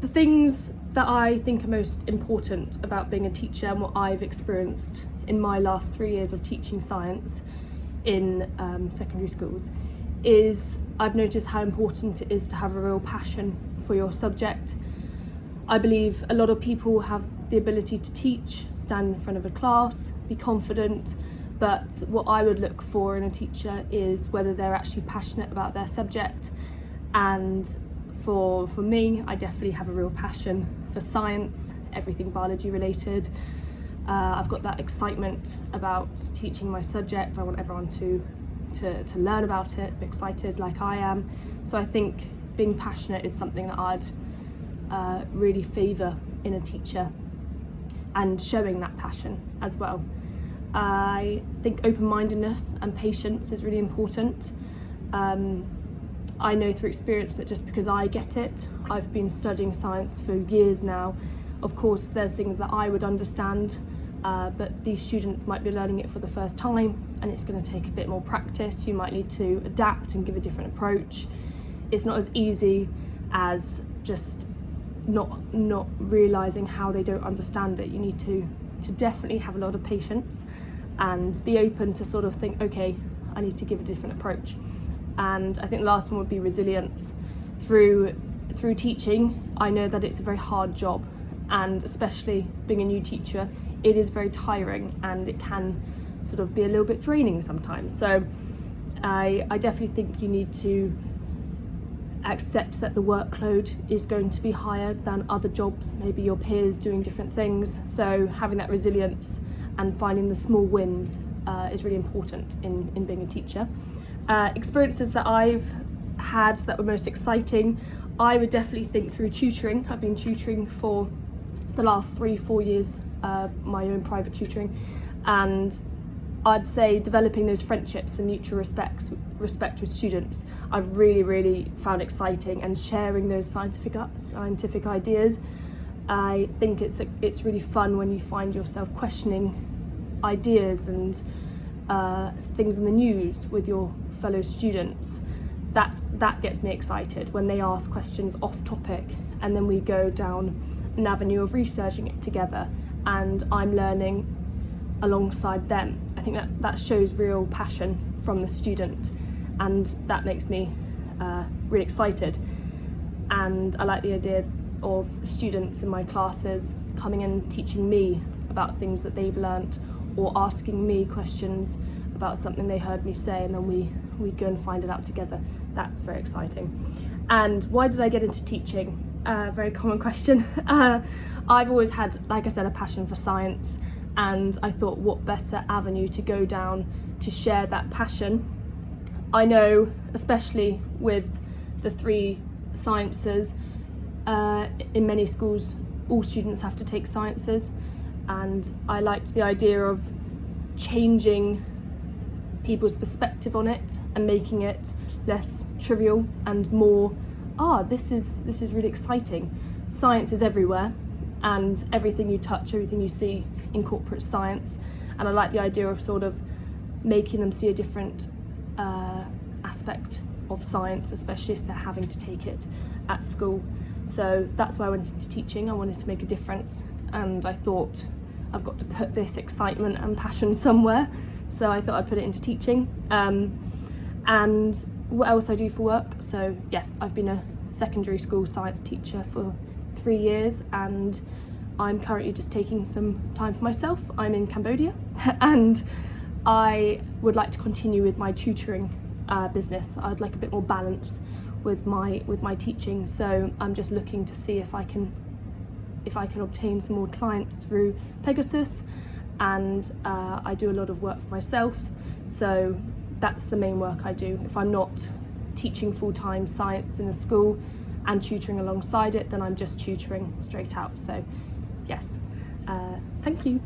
The things that I think are most important about being a teacher and what I've experienced in my last 3 years of teaching science in secondary schools is I've noticed how important it is to have a real passion for your subject. I believe a lot of people have the ability to teach, stand in front of a class, be confident, but what I would look for in a teacher is whether they're actually passionate about their subject. And for me, I definitely have a real passion for science, everything biology related. I've got that excitement about teaching my subject. I want everyone to learn about it, be excited like I am. So I think being passionate is something that I'd really favour in a teacher, and showing that passion as well. I think open-mindedness and patience is really important. I know through experience that just because I get it, I've been studying science for years now. Of course, there's things that I would understand, but these students might be learning it for the first time, and it's going to take a bit more practice. You might need to adapt and give a different approach. It's not as easy as just not realising how they don't understand it. You need to definitely have a lot of patience and be open to sort of think, okay, I need to give a different approach. And I think the last one would be resilience. Through teaching, I know that it's a very hard job, and especially being a new teacher, it is very tiring and it can sort of be a little bit draining sometimes. So I definitely think you need to accept that the workload is going to be higher than other jobs, maybe your peers doing different things. So having that resilience and finding the small wins is really important in being a teacher. Experiences that I've had that were most exciting, I would definitely think through tutoring. I've been tutoring for the last 3-4 years, my own private tutoring, and I'd say developing those friendships and mutual respect with students I've really found exciting, and sharing those scientific ideas. I think it's really fun when you find yourself questioning ideas and things in the news with your fellow students. That gets me excited when they ask questions off topic, and then we go down an avenue of researching it together, and I'm learning alongside them. I think that shows real passion from the student, and that makes me really excited. And I like the idea of students in my classes coming and teaching me about things that they've learnt, or asking me questions about something they heard me say, and then we go and find it out together. That's very exciting. And why did I get into teaching? Very common question. I've always had, like I said, a passion for science, and I thought what better avenue to go down to share that passion. I know, especially with the 3 sciences, in many schools all students have to take sciences, and I liked the idea of changing people's perspective on it and making it less trivial and more, this is really exciting. Science is everywhere, and everything you touch, everything you see incorporates science, and I like the idea of sort of making them see a different aspect of science, especially if they're having to take it at school. So that's why I went into teaching. I wanted to make a difference, and I thought I've got to put this excitement and passion somewhere, so I thought I'd put it into teaching. And what else I do for work? So yes, I've been a secondary school science teacher for 3 years, and I'm currently just taking some time for myself. I'm in Cambodia and I would like to continue with my tutoring business. I'd like a bit more balance with my teaching, so I'm just looking to see if I can obtain some more clients through Pegasus, and I do a lot of work for myself, so that's the main work I do. If I'm not teaching full-time science in a school and tutoring alongside it, then I'm just tutoring straight out. So yes, thank you.